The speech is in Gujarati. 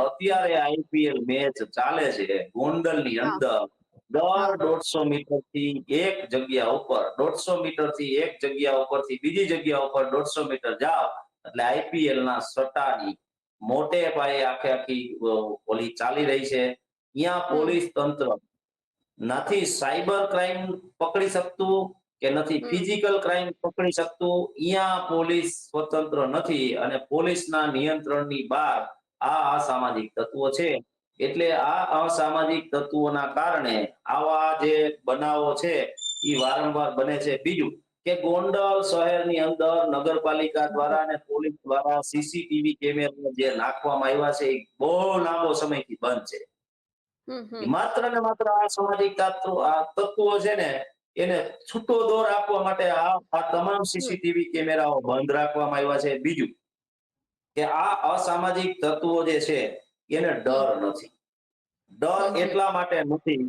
અત્યારે આઈપીએલ મેચ ચાલે છે ગોંડલની હા, અંદર. દર હા. 150 મીટર થી એક જગ્યા ઉપર, 150 મીટર થી એક જગ્યા ઉપરથી બીજી જગ્યા ઉપર 150 મીટર જાઓ એટલે આઈપીએલ ના સટ્ટાની મોટે પાયે આખે આખી ઓલી ચાલી રહી છે. ત્યાં હમ, પોલીસ તંત્ર નથી સાયબર ક્રાઇમ પકડી શકતું કે નથી હમ, ફિઝિકલ ક્રાઇમ પકડી શકતું. અહીંયા પોલીસ સ્વતંત્ર નથી અને પોલીસના નિયંત્રણની બહાર આ અસામાજિક તત્વો છે. એટલે આ અસામાજિક તત્વોના કારણે આવા જે બનાવો છે એ વારંવાર બને છે. બીજું કે ગોંડલ શહેરની અંદર નગરપાલિકા દ્વારા અને પોલીસ દ્વારા સીસીટીવી કેમેરા જે નાખવામાં આવ્યા છે એ બહુ લાંબો સમયથી બંધ છે. હમ, હમ, માત્ર ને માત્ર આ સામાજિક તત્વો છે ને એને છૂટો દોર આપવા માટે આ તમામ હમ, સીસીટીવી કેમેરાઓ બંધ રાખવામાં આવ્યા છે. બીજું કે આ અસામાજિક તત્વો જે છે એને હમ, ડર નથી. ડર હમ, હમ. એટલા માટે નથી